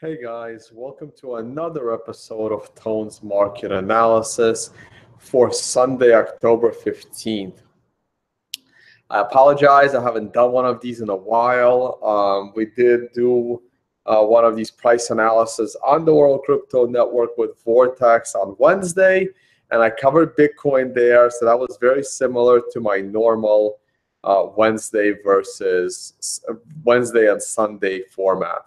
Hey guys, welcome to another episode of Tone's Market Analysis for Sunday, October 15th. I apologize, I haven't done one of these in a while. We did do one of these price analysis on the World Crypto Network with Vortex on Wednesday, and I covered Bitcoin there, so that was very similar to my normal Wednesday versus Wednesday and Sunday format.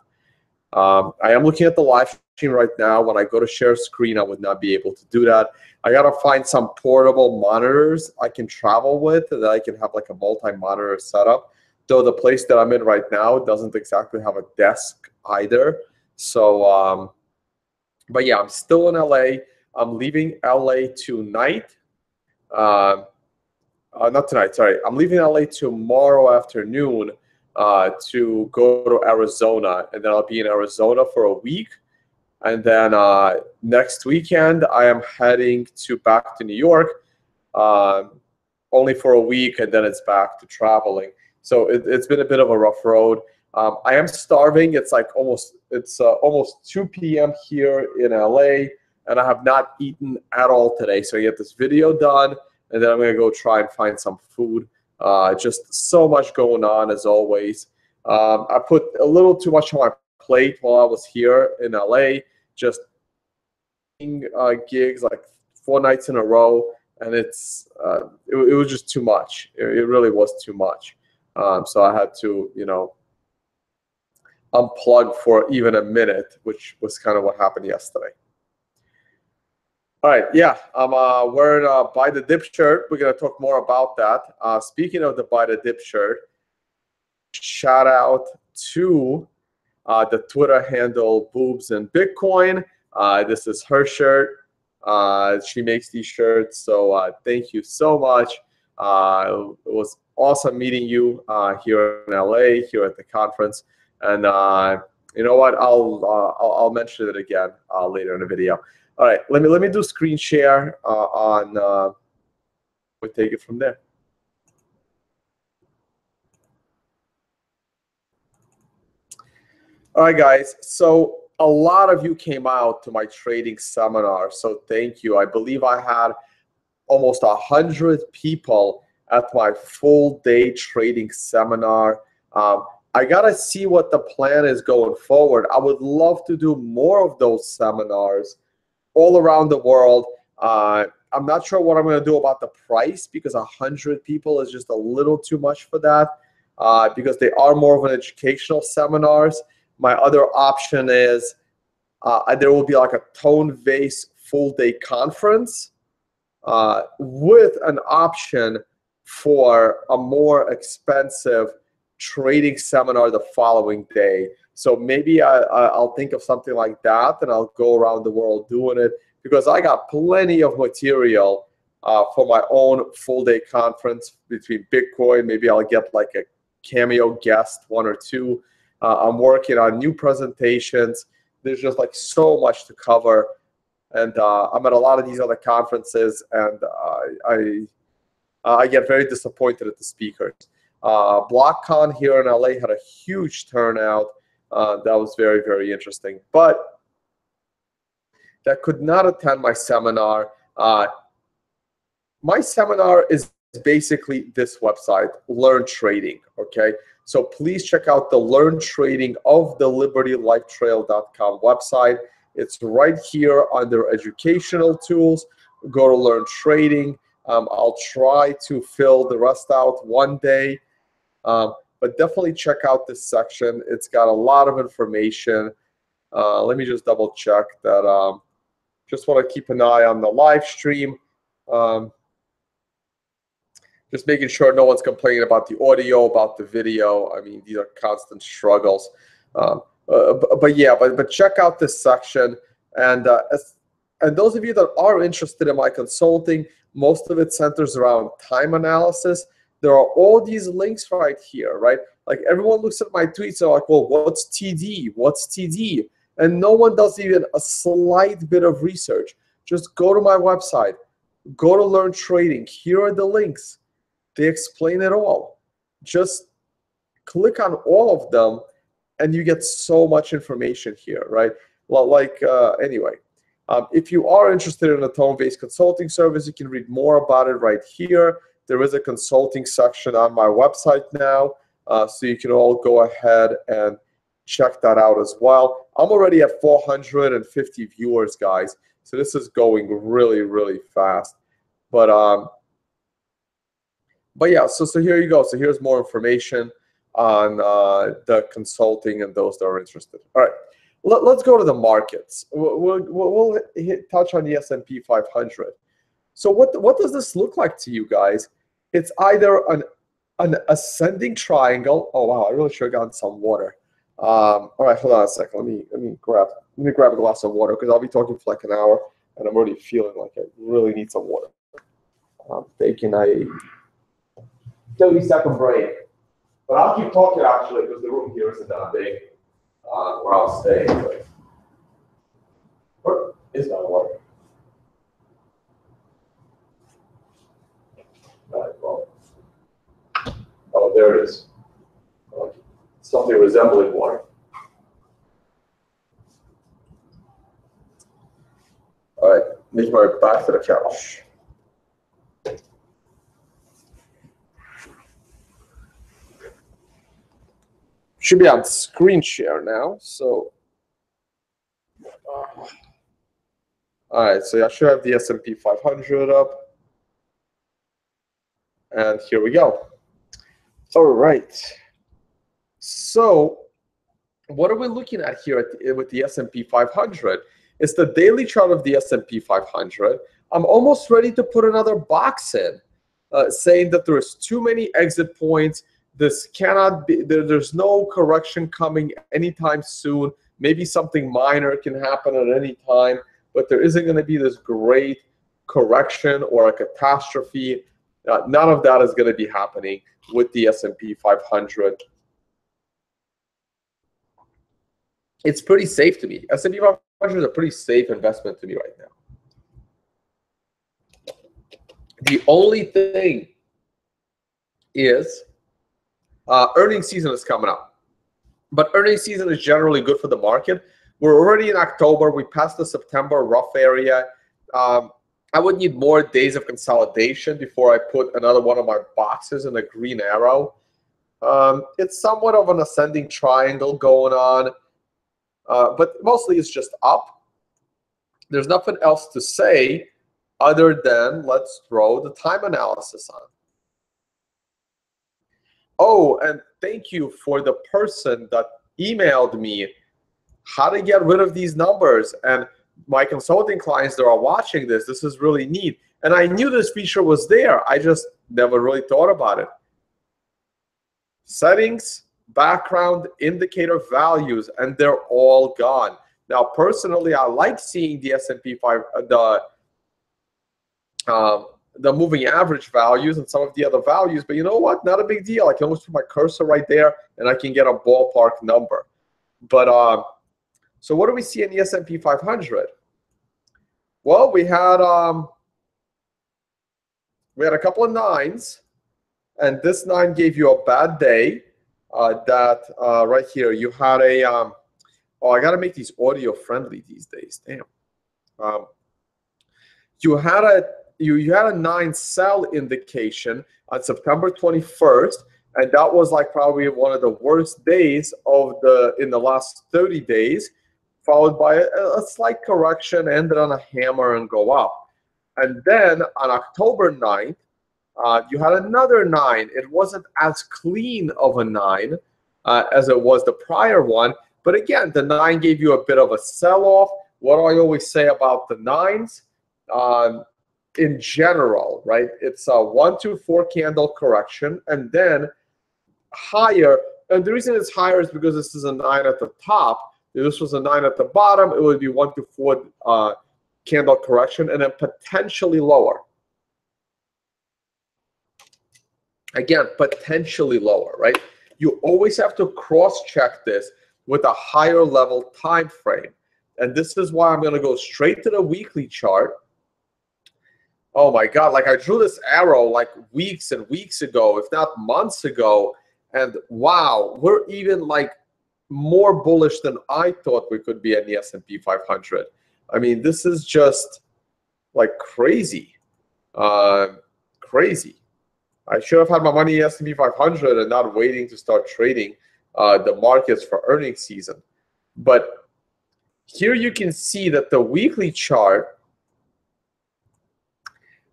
I am looking at the live stream right now. When I go to share screen, I would not be able to do that. I got to find some portable monitors I can travel with that I can have like a multi-monitor setup. Though the place that I'm in right now doesn't exactly have a desk either. So, but yeah, I'm still in LA. I'm leaving LA tonight. Not tonight, sorry. I'm leaving LA tomorrow afternoon to go to Arizona, and then I'll be in Arizona for a week. And then next weekend, I am heading back to New York, only for a week, and then it's back to traveling. So it's been a bit of a rough road. I am starving. It's like almost 2 p.m. here in LA, and I have not eaten at all today. So I get this video done, and then I'm gonna go try and find some food. Just so much going on as always. I put a little too much on my plate while I was here in LA, just gigs like 4 nights in a row, and it was just too much. It really was too much. So I had to, unplug for even a minute, which was kind of what happened yesterday. All right, yeah, I'm wearing a Buy the Dip shirt. We're going to talk more about that. Speaking of the Buy the Dip shirt, shout out to the Twitter handle Boobs and Bitcoin. This is her shirt. She makes these shirts, so thank you so much. It was awesome meeting you here in LA, here at the conference. And you know what? I'll mention it again later in the video. All right, let me do screen share we'll take it from there. All right, guys. So a lot of you came out to my trading seminar, so thank you. I believe I had almost 100 people at my full day trading seminar. I gotta see what the plan is going forward. I would love to do more of those seminars all around the world. I'm not sure what I'm going to do about the price, because 100 people is just a little too much for that, because they are more of an educational seminars. My other option is there will be like a tone-based full-day conference with an option for a more expensive trading seminar the following day. So maybe I'll think of something like that, and I'll go around the world doing it, because I got plenty of material for my own full-day conference between Bitcoin. Maybe I'll get like a cameo guest, 1 or 2. I'm working on new presentations. There's just like so much to cover. And I'm at a lot of these other conferences, and I get very disappointed at the speakers. BlockCon here in LA had a huge turnout. That was very, very interesting. But that could not attend my seminar. My seminar is basically this website, Learn Trading, okay? So please check out the Learn Trading of the LibertyLifeTrail.com website. It's right here under Educational Tools. Go to Learn Trading. I'll try to fill the rest out one day. But definitely check out this section. It's got a lot of information. Let me just double check that. Just want to keep an eye on the live stream. Just making sure no one's complaining about the audio, about the video. I mean, these are constant struggles. But yeah, but check out this section. And those of you that are interested in my consulting, most of it centers around time analysis. There are all these links right here, right? Like everyone looks at my tweets and like, well, what's TD? What's TD? And no one does even a slight bit of research. Just go to my website, go to Learn Trading. Here are the links. They explain it all. Just click on all of them and you get so much information here, right? Well, like, anyway, if you are interested in a tone-based consulting service, you can read more about it right here. There is a consulting section on my website now, so you can all go ahead and check that out as well. I'm already at 450 viewers, guys, so this is going really, really fast. But yeah, so here you go. So here's more information on the consulting and those that are interested. All right, let's go to the markets. We'll touch on the S&P 500. So what does this look like to you guys? It's either an ascending triangle. Oh wow, I really should have gotten some water. All right, hold on a second. Let me grab a glass of water, because I'll be talking for like an hour, and I'm already feeling like I really need some water. I'm taking a 30-second break, but I'll keep talking actually, because the room here isn't that big where I'll stay. But where is my water? All right, well, oh, there it is. Something resembling water. All right, make my way back to the couch. Should be on screen share now. So, all right. So I should have the S&P 500 up, and here we go. All right. So, what are we looking at here with the S&P 500? It's the daily chart of the S&P 500. I'm almost ready to put another box in, saying that there's too many exit points. This cannot be, there's no correction coming anytime soon. Maybe something minor can happen at any time, but there isn't going to be this great correction or a catastrophe. None of that is going to be happening with the S&P 500. It's pretty safe to me. S&P 500 is a pretty safe investment to me right now. The only thing is earnings season is coming up. But earnings season is generally good for the market. We're already in October. We passed the September rough area. I would need more days of consolidation before I put another one of my boxes in a green arrow. It's somewhat of an ascending triangle going on. But mostly it's just up. There's nothing else to say other than let's throw the time analysis on. Oh, and thank you for the person that emailed me how to get rid of these numbers. And my consulting clients that are watching this, this is really neat. And I knew this feature was there. I just never really thought about it. Settings, background, indicator values, and they're all gone. Now, personally, I like seeing the S&P 500, the moving average values and some of the other values, but you know what? Not a big deal. I can always put my cursor right there, and I can get a ballpark number. But so what do we see in the S&P 500? Well, we had a couple of nines, and this 9 gave you a bad day. Right here, you had a oh, I got to make these audio friendly these days. Damn. You had a 9 sell indication on September 21st, and that was like probably one of the worst days in the last 30 days, followed by a slight correction, ended on a hammer and go up. And then on October 9th, you had another 9. It wasn't as clean of a 9 as it was the prior one, but again, the 9 gave you a bit of a sell-off. What do I always say about the 9s? In general, right? It's a 1, 2, 4 candle correction, and then higher. And the reason it's higher is because this is a 9 at the top. If this was a 9 at the bottom, it would be 1 to 4 candle correction, and then potentially lower. Again, potentially lower, right? You always have to cross-check this with a higher level time frame. And this is why I'm going to go straight to the weekly chart. Oh my God, like I drew this arrow like weeks and weeks ago, if not months ago. And wow, we're even like more bullish than I thought we could be in the S&P 500. I mean, this is just like crazy, crazy. I should have had my money in S&P 500 and not waiting to start trading the markets for earnings season. But here you can see that the weekly chart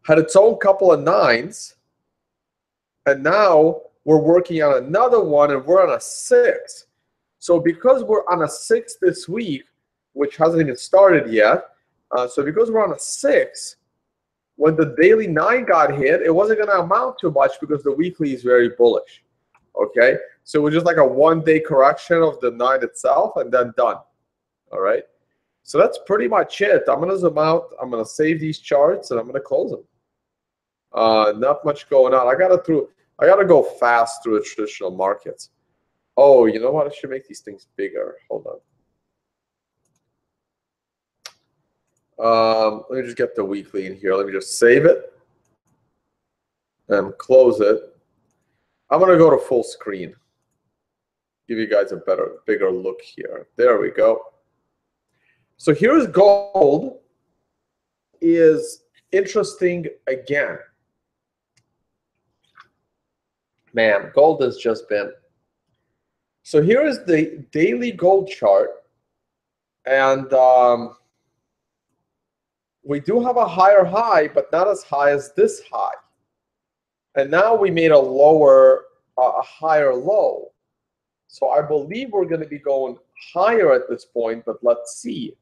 had its own couple of nines, and now we're working on another one, and we're on a 6. So because we're on a 6 this week, which hasn't even started yet, so because we're on a 6, when the daily 9 got hit, it wasn't going to amount to much because the weekly is very bullish. Okay, so it was just like a one-day correction of the 9 itself, and then done. All right, so that's pretty much it. I'm going to zoom out. I'm going to save these charts, and I'm going to close them. Not much going on. I gotta go fast through the traditional markets. Oh, you know what? I should make these things bigger. Hold on. Let me just get the weekly in here. Let me just save it and close it. I'm gonna go to full screen. Give you guys a bigger look here. There we go. So here's gold. Is interesting again. Man, gold has just been. So here is the daily gold chart, and we do have a higher high, but not as high as this high. And now we made a higher low. So I believe we're going to be going higher at this point, but let's see.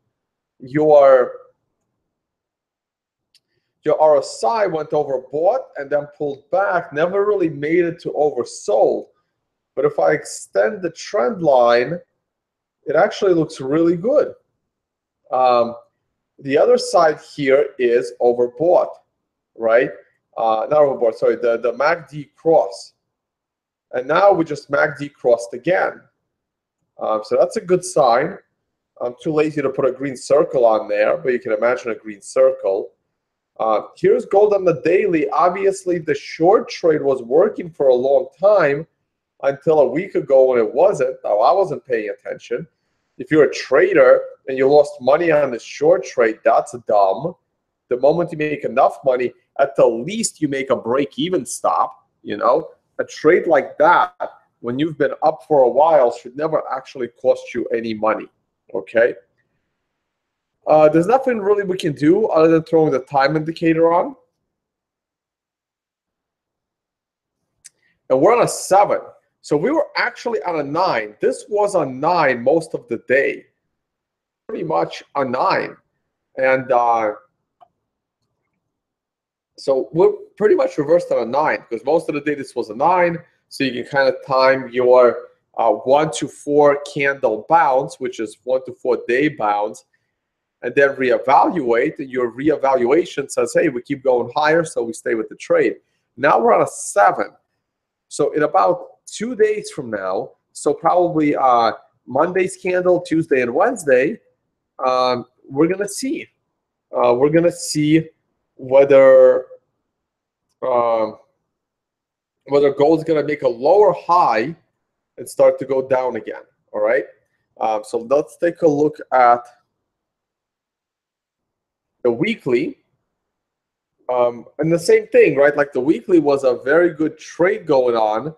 Your RSI went overbought and then pulled back, never really made it to oversold. But if I extend the trend line, it actually looks really good. The other side here is overbought, right? Not overbought, sorry, the MACD cross. And now we just MACD crossed again. So that's a good sign. I'm too lazy to put a green circle on there, but you can imagine a green circle. Here's gold on the daily. Obviously, the short trade was working for a long time until a week ago when it wasn't. Now, I wasn't paying attention. If you're a trader and you lost money on the short trade, that's dumb. The moment you make enough money, at the least you make a break-even stop. You know, a trade like that, when you've been up for a while, should never actually cost you any money. Okay. There's nothing really we can do other than throwing the time indicator on. And we're on a 7. So we were actually on a 9. This was a 9 most of the day. Pretty much a 9. And so we're pretty much reversed on a 9 because most of the day this was a 9. So you can kind of time your 1 to 4 candle bounce, which is 1 to 4 day bounce, and then reevaluate. Your reevaluation says, hey, we keep going higher, so we stay with the trade. Now we're on a 7. So in about 2 days from now, so probably Monday's candle, Tuesday and Wednesday, we're going to see. We're going to see whether gold's going to make a lower high and start to go down again. All right. So let's take a look at the weekly. And the same thing, right? Like the weekly was a very good trade going on,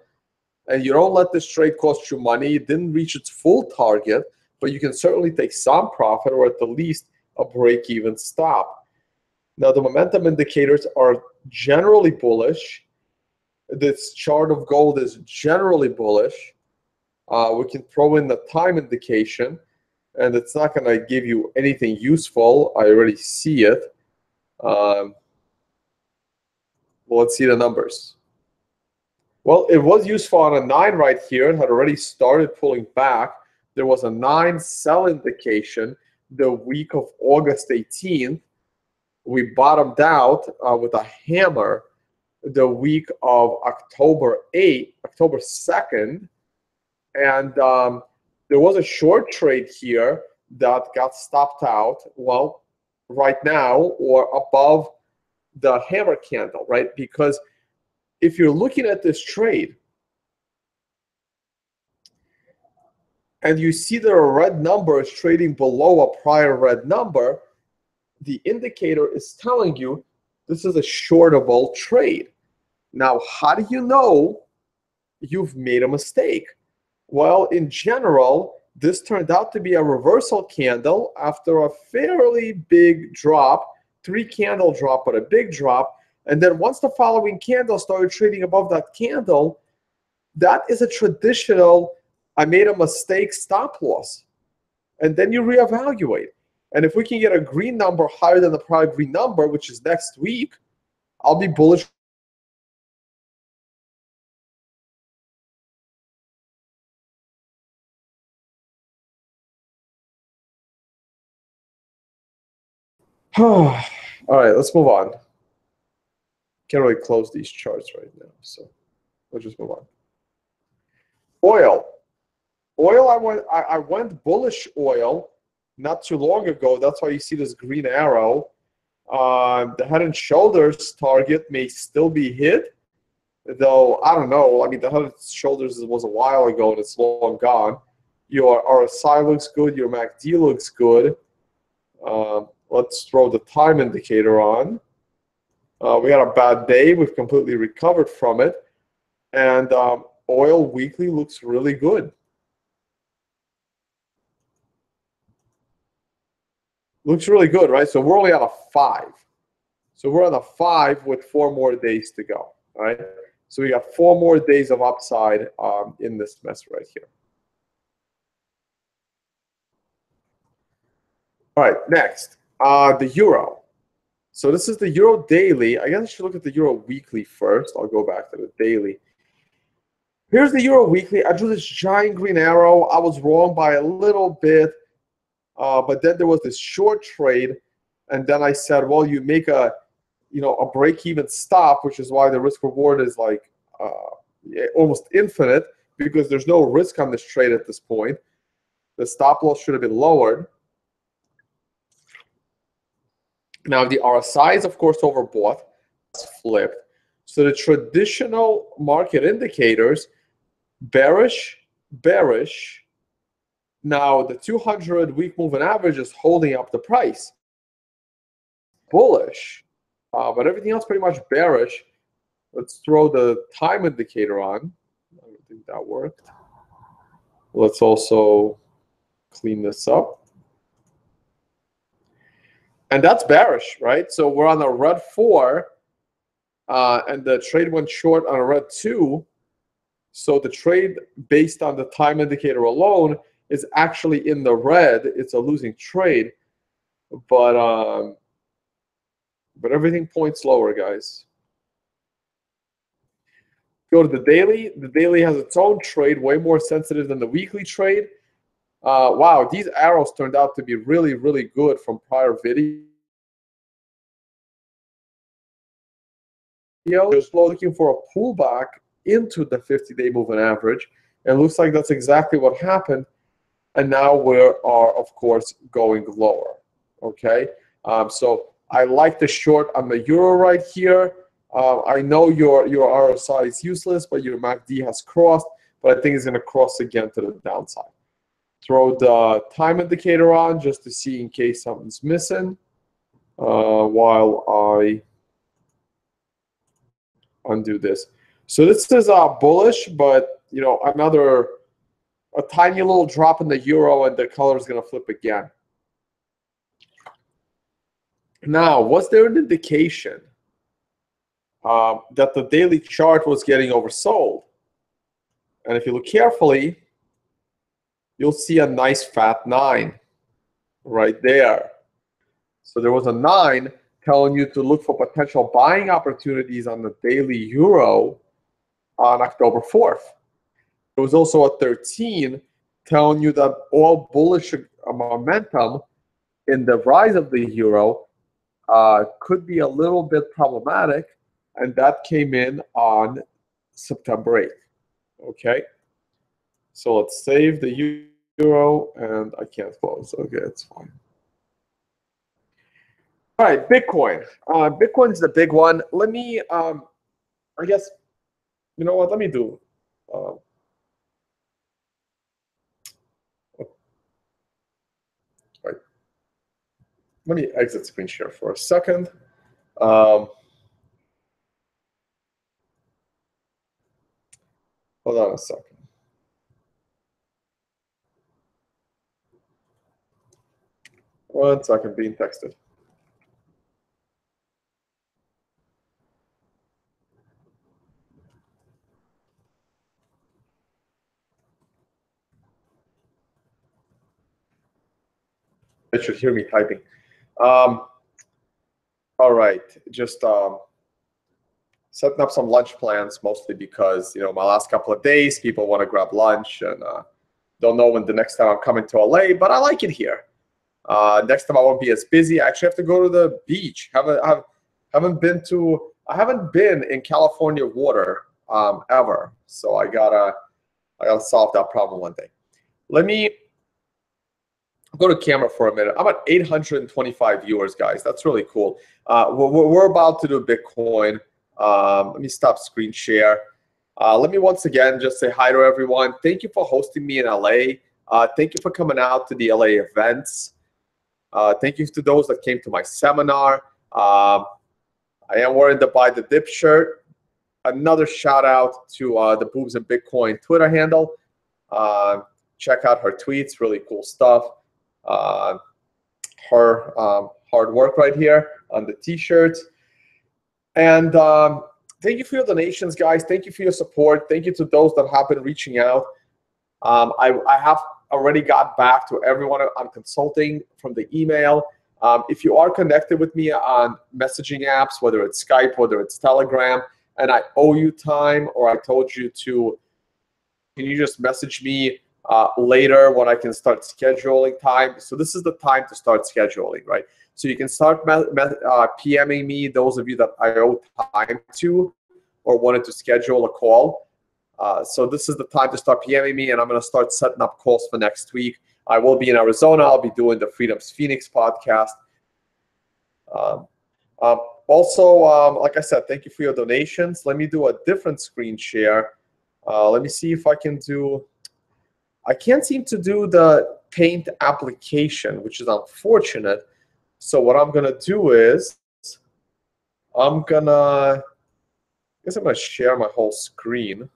and you don't let this trade cost you money. It didn't reach its full target, but you can certainly take some profit or at the least a break-even stop. Now, the momentum indicators are generally bullish. This chart of gold is generally bullish. We can throw in the time indication, and it's not going to give you anything useful. I already see it. Well, let's see the numbers. Well, it was useful on a 9 right here. It had already started pulling back. There was a 9 sell indication the week of August 18th. We bottomed out with a hammer the week of October 2nd. And there was a short trade here that got stopped out, well, right now or above the hammer candle, right? Because if you're looking at this trade, and you see that a red number is trading below a prior red number, the indicator is telling you this is a shortable trade. Now, how do you know you've made a mistake? Well, in general, this turned out to be a reversal candle after a fairly big drop, 3-candle drop, but a big drop. And then once the following candle started trading above that candle, that is a traditional, I made a mistake stop loss. And then you reevaluate. And if we can get a green number higher than the prior green number, which is next week, I'll be bullish. All right, let's move on. Can't really close these charts right now, so let's just move on. Oil. Oil, I went bullish oil not too long ago. That's why you see this green arrow. The head and shoulders target may still be hit, though I don't know. I mean, the head and shoulders was a while ago and it's long gone. Your RSI looks good. Your MACD looks good. Let's throw the time indicator on. We had a bad day. We've completely recovered from it. And oil weekly looks really good. Looks really good, right? So we're only at a 5. So we're on a 5 with 4 more days to go, all right? So we got 4 more days of upside in this mess right here. All right, next, the euro. So this is the euro daily. I guess I should look at the euro weekly first. I'll go back to the daily. Here's the euro weekly. I drew this giant green arrow. I was wrong by a little bit, but then there was this short trade, and then I said, well, you make a break-even stop, which is why the risk reward is like almost infinite, because there's no risk on this trade at this point. The stop loss should have been lowered. Now the RSI is of course overbought, it's flipped. So the traditional market indicators, bearish, bearish. Now the 200-week moving average is holding up the price. Bullish, but everything else pretty much bearish. Let's throw the time indicator on. I don't think that worked. Let's also clean this up. And that's bearish, right? So we're on a red 4, and the trade went short on a red 2. So the trade based on the time indicator alone is actually in the red. It's a losing trade, but everything points lower, guys. Go to the daily. The daily has its own trade, way more sensitive than the weekly trade. Wow, these arrows turned out to be really, really good from prior videos. Just looking for a pullback into the 50-day moving average. And it looks like that's exactly what happened. And now we are, of course, going lower. Okay, so I like the short on the euro right here. I know your RSI is useless, but your MACD has crossed. But I think it's going to cross again to the downside. Throw the time indicator on just to see in case something's missing while I undo this. So this is bullish, but a tiny little drop in the euro and the color is going to flip again. Now, was there an indication that the daily chart was getting oversold? And if you look carefully, you'll see a nice fat 9 right there. So there was a 9 telling you to look for potential buying opportunities on the daily euro on October 4th. There was also a 13 telling you that all bullish momentum in the rise of the euro could be a little bit problematic, and that came in on September 8th. Okay, so let's save the euro, and I can't close. Okay, it's fine. All right, Bitcoin. Bitcoin's the big one. Let me, I guess, you know what? Let me do. Right. Let me exit screen share for a second. Hold on a second. One second, being texted. It should hear me typing. All right, just setting up some lunch plans, mostly because my last couple of days, people want to grab lunch and don't know when the next time I'm coming to LA, but I like it here. Next time I won't be as busy. I actually have to go to the beach. I haven't been in California water ever, so I gotta solve that problem one day. Let me go to camera for a minute. I'm at 825 viewers, guys. That's really cool. We're about to do Bitcoin. Let me stop screen share. Let me once again just say hi to everyone. Thank you for hosting me in LA. Thank you for coming out to the LA events. Thank you to those that came to my seminar. I am wearing the Buy the Dip shirt. Another shout out to the Boobs and Bitcoin Twitter handle. Check out her tweets, really cool stuff. Her hard work right here on the t-shirts. And thank you for your donations, guys. Thank you for your support. Thank you to those that have been reaching out. I have already got back to everyone I'm consulting from the email. If you are connected with me on messaging apps, whether it's Skype, whether it's Telegram, and I owe you time or I told you to, can you just message me later when I can start scheduling time? So this is the time to start scheduling, right? So you can start PMing me, those of you that I owe time to or wanted to schedule a call. So this is the time to start PMing me, and I'm going to start setting up calls for next week. I will be in Arizona. I'll be doing the Freedom's Phoenix podcast. Also, like I said, thank you for your donations. Let me do a different screen share. Let me see if I can do, I can't seem to do the Paint application, which is unfortunate. So what I'm going to do is I guess I'm going to share my whole screen.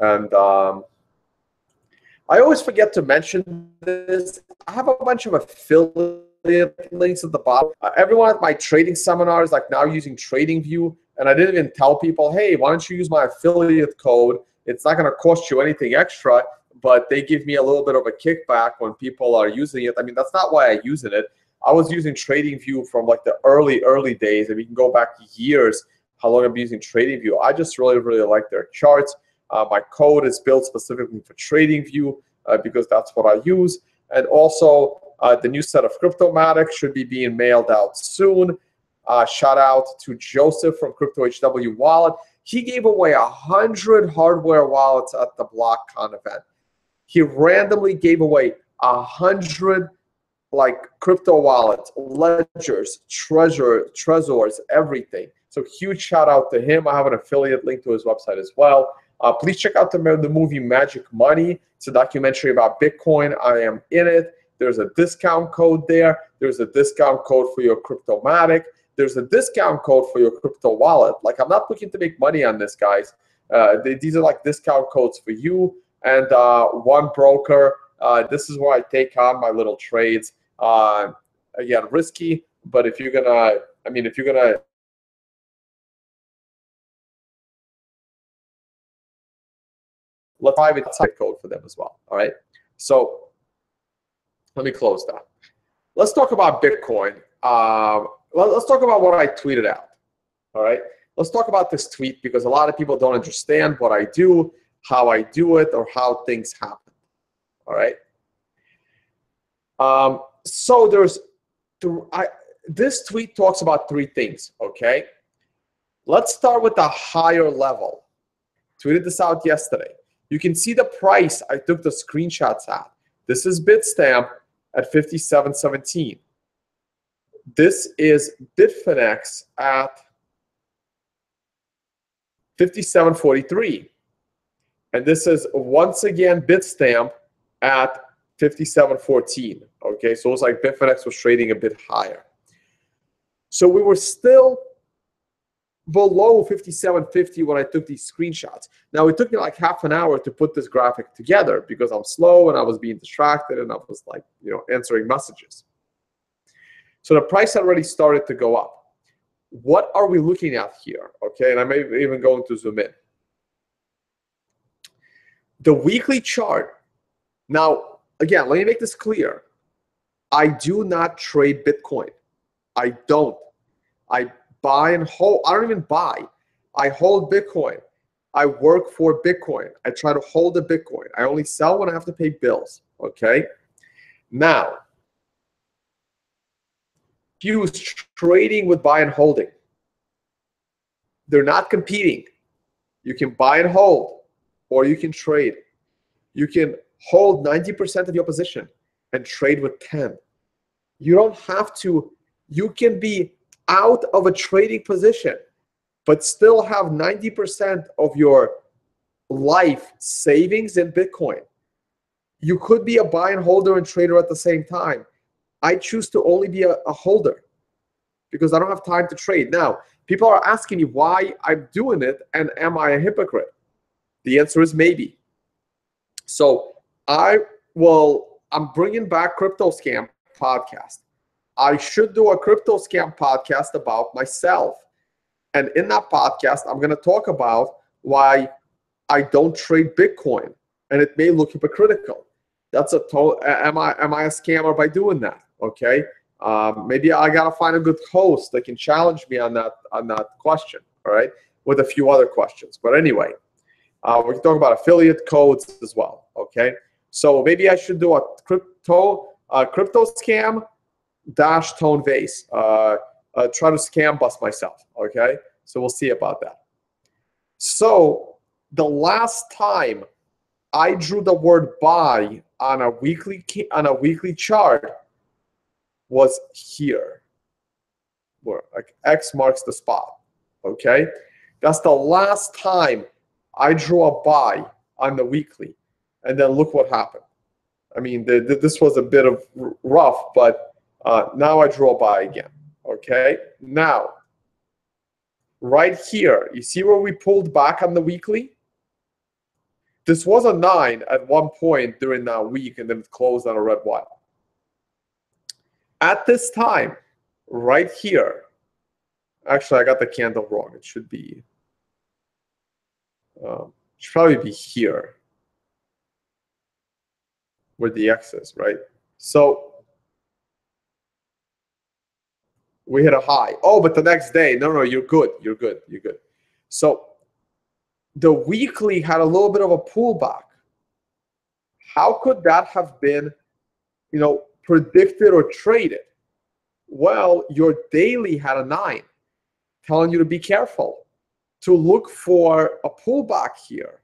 And I always forget to mention this. I have a bunch of affiliate links at the bottom. Everyone at my trading seminar is like now using TradingView, and I didn't even tell people, hey, why don't you use my affiliate code? It's not going to cost you anything extra, but they give me a little bit of a kickback when people are using it. I mean, that's not why I use it. I was using TradingView from like the early days, and we can go back years how long I've been using TradingView. I just really like their charts. My code is built specifically for TradingView because that's what I use. And also, the new set of Cryptomatic should be being mailed out soon. Shout out to Joseph from CryptoHW Wallet. He gave away 100 hardware wallets at the BlockCon event. He randomly gave away 100 like crypto wallets, ledgers, trezors, everything. So huge shout out to him. I have an affiliate link to his website as well. Please check out the movie Magic Money. It's a documentary about Bitcoin. I am in it. There's a discount code there. There's a discount code for your Cryptomatic. There's a discount code for your crypto wallet. Like, I'm not looking to make money on this, guys. These are like discount codes for you and one broker. This is where I take on my little trades. Again, risky, but if you're gonna, let's private code for them as well. All right. So let me close that. Let's talk about Bitcoin. Let's talk about what I tweeted out. All right. Let's talk about this tweet because a lot of people don't understand what I do, how I do it, or how things happen. All right. So this tweet talks about three things. Okay. Let's start with the higher level. Tweeted this out yesterday. You can see the price I took the screenshots at. This is Bitstamp at 57.17. This is Bitfinex at 57.43. And this is once again Bitstamp at 57.14. Okay, so it was like Bitfinex was trading a bit higher. So we were still below 57.50 when I took these screenshots. Now, it took me like half an hour to put this graphic together because I'm slow and I was being distracted and I was like, answering messages. So the price had already started to go up. What are we looking at here? Okay, and I may even going to zoom in. The weekly chart. Now, again, let me make this clear. I do not trade Bitcoin. I don't. I buy and hold. I don't even buy. I hold Bitcoin. I work for Bitcoin. I try to hold the Bitcoin. I only sell when I have to pay bills. Okay? Now, use trading with buy and holding. They're not competing. You can buy and hold, or you can trade. You can hold 90% of your position and trade with 10. You don't have to. You can be out of a trading position, but still have 90% of your life savings in Bitcoin. You could be a buy and holder and trader at the same time. I choose to only be a holder because I don't have time to trade. Now, people are asking me why I'm doing it and am I a hypocrite? The answer is maybe. So I'm bringing back Crypto Scam podcast. I should do a Crypto Scam podcast about myself. And in that podcast, I'm going to talk about why I don't trade Bitcoin. And it may look hypocritical. That's am I a scammer by doing that? Okay. Maybe I got to find a good host that can challenge me on that question. All right. With a few other questions. But anyway, we can talk about affiliate codes as well. Okay. So maybe I should do a crypto scam - tone vase. Try to scam bust myself. Okay. So we'll see about that. So the last time I drew the word buy on a weekly chart was here, where like X marks the spot. Okay, that's the last time I drew a buy on the weekly, and then look what happened. I mean, this was a bit of rough, but now I draw a buy again. Okay, now right here, you see where we pulled back on the weekly? This was a 9 at one point during that week, and then it closed on a red wire. At this time, right here, actually, I got the candle wrong. It should be, should probably be here, where the X is, right? So we hit a high. Oh, but the next day, no, you're good. You're good. You're good. So the weekly had a little bit of a pullback. How could that have been, predicted or traded? Well, your daily had a 9, telling you to be careful, to look for a pullback here.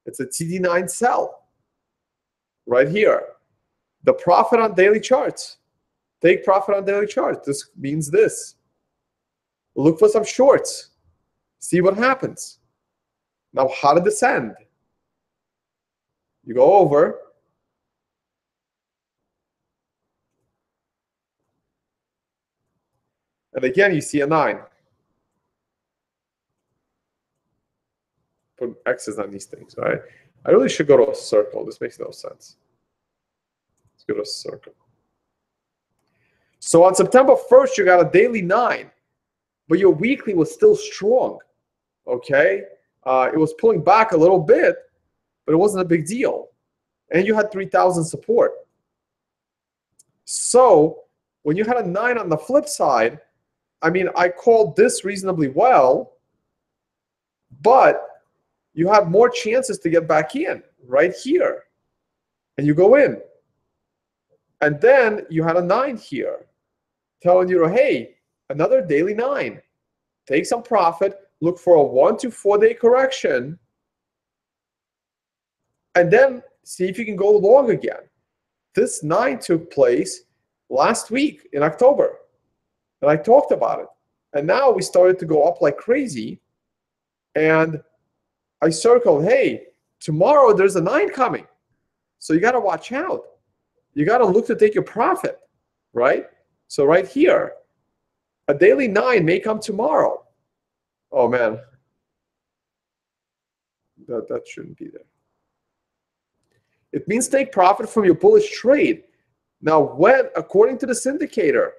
It's a TD9 sell right here. The profit on daily charts. Take profit on daily charts. This means this. Look for some shorts. See what happens. Now, how did this end? You go over. And again, you see a 9. Put X's on these things, right? I really should go to a circle. This makes no sense. Let's go to a circle. So on September 1st, you got a daily 9, but your weekly was still strong, okay? It was pulling back a little bit, but it wasn't a big deal. And you had 3,000 support. So when you had a 9 on the flip side, I mean, I called this reasonably well, but you have more chances to get back in right here. And you go in. And then you had a 9 here, telling you, hey, another daily 9. Take some profit, look for a 1 to 4 day correction, and then see if you can go long again. This 9 took place last week in October, and I talked about it. And now we started to go up like crazy, and I circled, hey, tomorrow there's a 9 coming, so you got to watch out. You got to look to take your profit, right? So right here, a daily 9 may come tomorrow. Oh man, that shouldn't be there. It means take profit from your bullish trade. Now, when, according to this indicator,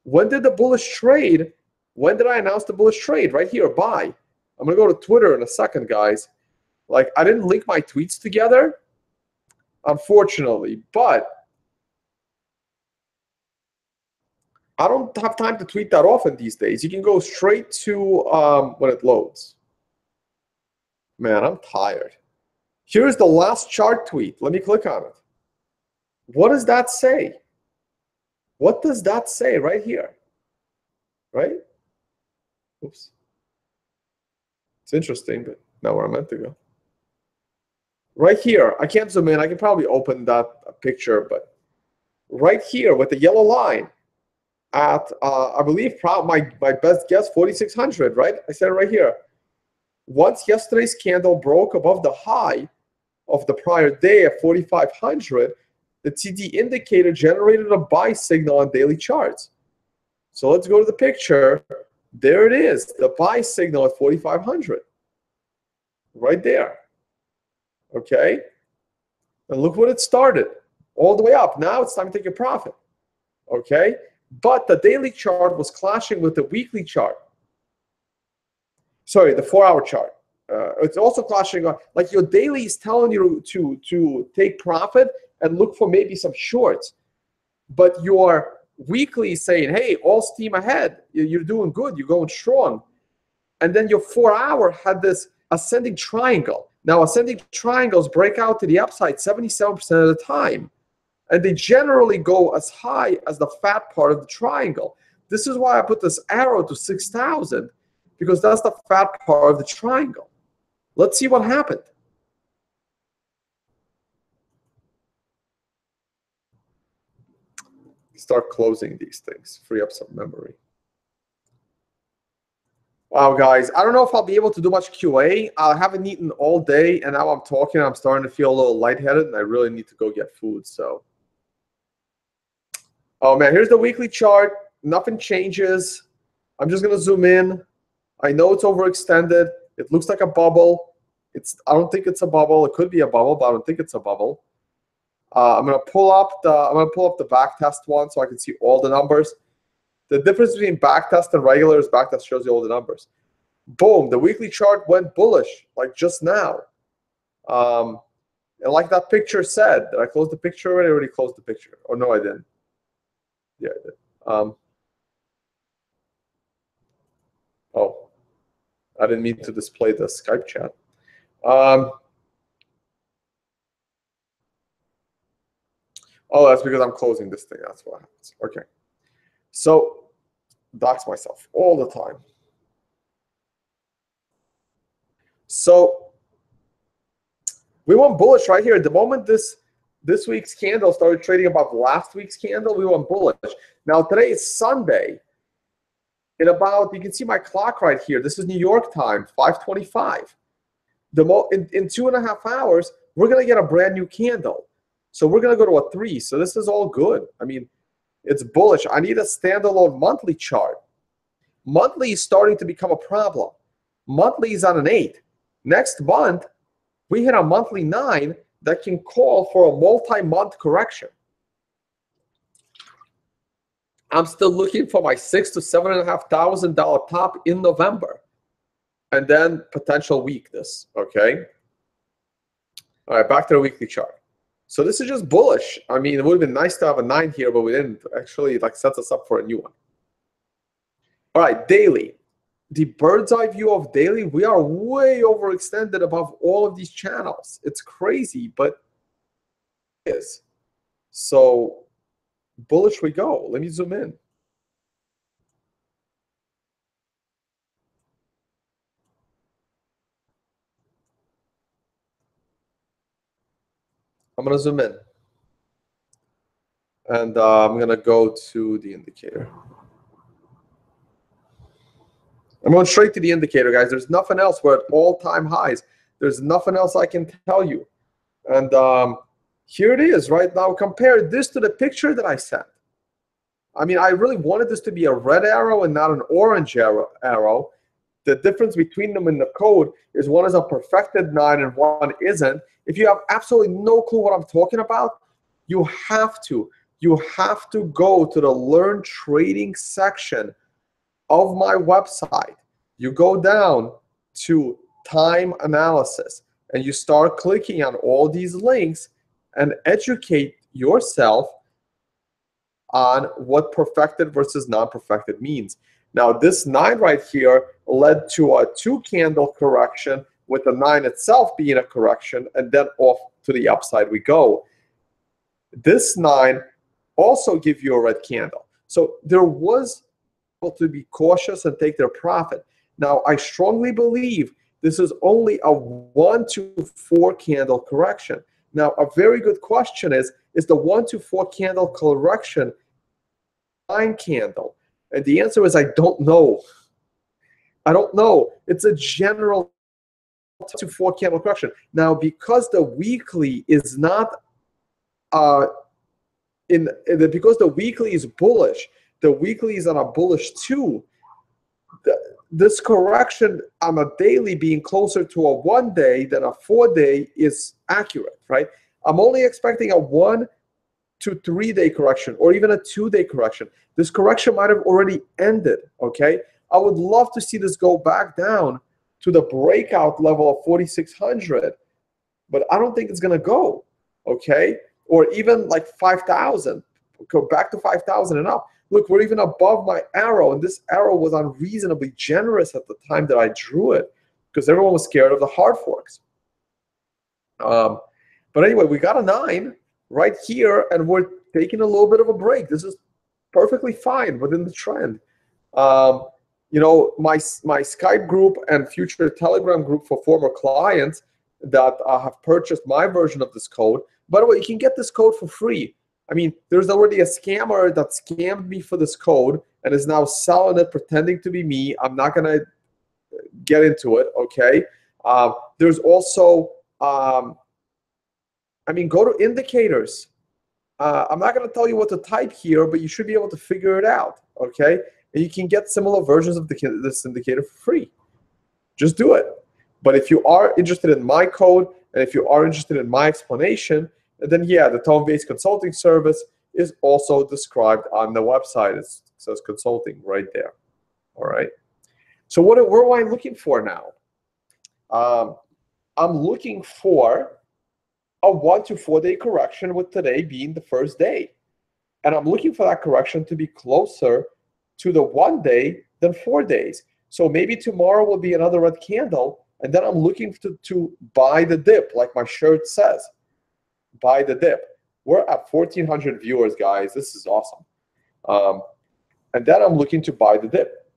when did the bullish trade, when did I announce the bullish trade? Right here, buy. I'm going to go to Twitter in a second, guys. Like, I didn't link my tweets together, unfortunately, but I don't have time to tweet that often these days. You can go straight to when it loads. Man, I'm tired. Here's the last chart tweet. Let me click on it. What does that say? What does that say right here? Right? Oops. It's interesting, but not where I meant to go. Right here, I can't zoom in. I can probably open that picture, but right here with the yellow line at, I believe, my best guess, 4,600, right? I said it right here. Once yesterday's candle broke above the high of the prior day at 4,500, the TD indicator generated a buy signal on daily charts. So let's go to the picture. There it is, the buy signal at 4,500. Right there. Okay? And look what it started. All the way up. Now it's time to take a profit. Okay? But the daily chart was clashing with the weekly chart. Sorry, the 4-hour chart. It's also clashing on, like, your daily is telling you to take profit and look for maybe some shorts. But your weekly is saying, hey, all steam ahead. You're doing good. You're going strong. And then your 4-hour had this ascending triangle. Now, ascending triangles break out to the upside 77% of the time. And they generally go as high as the fat part of the triangle. This is why I put this arrow to 6,000, because that's the fat part of the triangle. Let's see what happened. Start closing these things, free up some memory. Wow, guys, I don't know if I'll be able to do much QA. I haven't eaten all day, and now I'm talking. I'm starting to feel a little lightheaded, and I really need to go get food. So, oh man, here's the weekly chart. Nothing changes. I'm just gonna zoom in. I know it's overextended. It looks like a bubble. I don't think it's a bubble. It could be a bubble, but I don't think it's a bubble. I'm gonna pull up the back test one so I can see all the numbers. The difference between backtest and regular is backtest shows you all the numbers. Boom, the weekly chart went bullish, like just now. And like that picture said, did I close the picture already? I already closed the picture. Oh, no, I didn't. Yeah, I did. Oh, I didn't mean to display the Skype chat. Oh, that's because I'm closing this thing. That's what happens. Okay. So, dox myself all the time. So we went bullish right here. The moment this week's candle started trading above last week's candle, we went bullish. Now today is Sunday. In about, you can see my clock right here. This is New York time, 5:25. In 2.5 hours, we're gonna get a brand new candle. So we're gonna go to a 3. So this is all good. I mean, it's bullish. I need a standalone monthly chart. Monthly is starting to become a problem. Monthly is on an 8. Next month, we hit a monthly 9 that can call for a multi-month correction. I'm still looking for my $6,000 to $7,500 top in November, and then potential weakness. Okay. All right, back to the weekly chart. So this is just bullish. I mean, it would have been nice to have a 9 here, but we didn't. Actually, like, sets us up for a new one. All right, daily. The bird's eye view of daily, we are way overextended above all of these channels. It's crazy, but it is. So bullish we go. Let me zoom in. I'm going to zoom in. And I'm going to go to the indicator. I'm going straight to the indicator, guys. There's nothing else. We're at all-time highs. There's nothing else I can tell you. And here it is right now. Compare this to the picture that I sent. I mean, I really wanted this to be a red arrow and not an orange arrow. The difference between them in the code is one is a perfected 9 and one isn't. If you have absolutely no clue what I'm talking about, you have to go to the Learn Trading section of my website. You go down to time analysis and you start clicking on all these links and educate yourself on what perfected versus non-perfected means. Now, this 9 right here led to a 2-candle correction with the 9 itself being a correction, and then off to the upside we go. This 9 also gives you a red candle. So there was to be cautious and take their profit. Now, I strongly believe this is only a 1 to 4 candle correction. Now, a very good question is the 1 to 4 candle correction 9 candle? And the answer is I don't know. I don't know. It's a general 2 to 4 candle correction. Now, because the weekly is not because the weekly is bullish, the weekly is on a bullish 2. This correction on a daily being closer to a 1-day than a 4-day is accurate, right? I'm only expecting a 1 to 3-day correction or even a 2-day correction. This correction might have already ended, okay? I would love to see this go back down to the breakout level of 4,600, but I don't think it's going to go, okay? Or even like 5,000, go back to 5,000 and up. Look, we're even above my arrow, and this arrow was unreasonably generous at the time that I drew it because everyone was scared of the hard forks. But anyway, we got a 9 right here, and we're taking a little bit of a break. This is perfectly fine within the trend. You know, my Skype group and future Telegram group for former clients that have purchased my version of this code. By the way, you can get this code for free. I mean, there's already a scammer that scammed me for this code and is now selling it, pretending to be me. I'm not going to get into it, okay? There's also, I mean, go to indicators. I'm not going to tell you what to type here, but you should be able to figure it out, okay? And you can get similar versions of this indicator for free. Just do it. But if you are interested in my code, and if you are interested in my explanation, then yeah, the tone-based consulting service is also described on the website. It says consulting right there. All right. So what am I looking for now? I'm looking for a 1 to 4 day correction, with today being the first day. And I'm looking for that correction to be closer to the 1 day than 4 days. So maybe tomorrow will be another red candle, and then I'm looking to buy the dip, like my shirt says. Buy the dip. We're at 1,400 viewers, guys. This is awesome. And then I'm looking to buy the dip.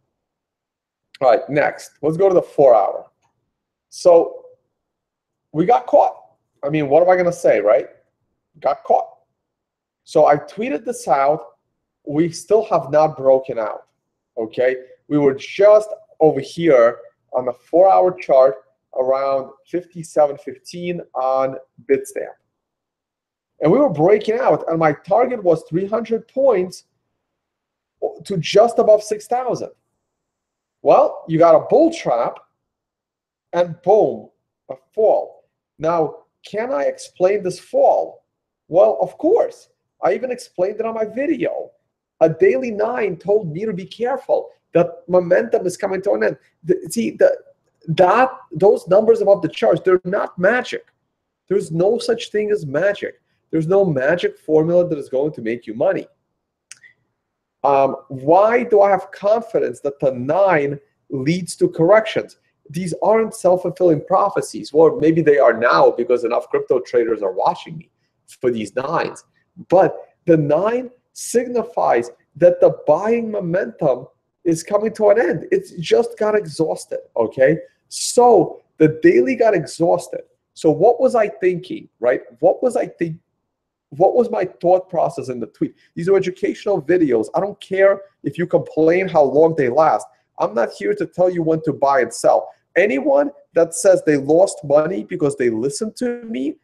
All right, next, let's go to the 4-hour. So we got caught. I mean, what am I going to say, right? Got caught. So I tweeted this out. We still have not broken out, okay? We were just over here on the 4-hour chart around 57.15 on Bitstamp. And we were breaking out, and my target was 300 points to just above 6,000. Well, you got a bull trap, and boom, a fall. Now, can I explain this fall? Well, of course. I even explained it on my video. A daily 9 told me to be careful, that momentum is coming to an end. Those numbers above the charts, they're not magic. There's no such thing as magic. There's no magic formula that is going to make you money. Why do I have confidence that the 9 leads to corrections? These aren't self-fulfilling prophecies. Well, maybe they are now because enough crypto traders are watching me for these 9s. But the 9 signifies that the buying momentum is coming to an end. It's just got exhausted, okay? So the daily got exhausted. So what was I thinking, right? What was my thought process in the tweet? These are educational videos. I don't care if you complain how long they last. I'm not here to tell you when to buy and sell. Anyone that says they lost money because they listened to me,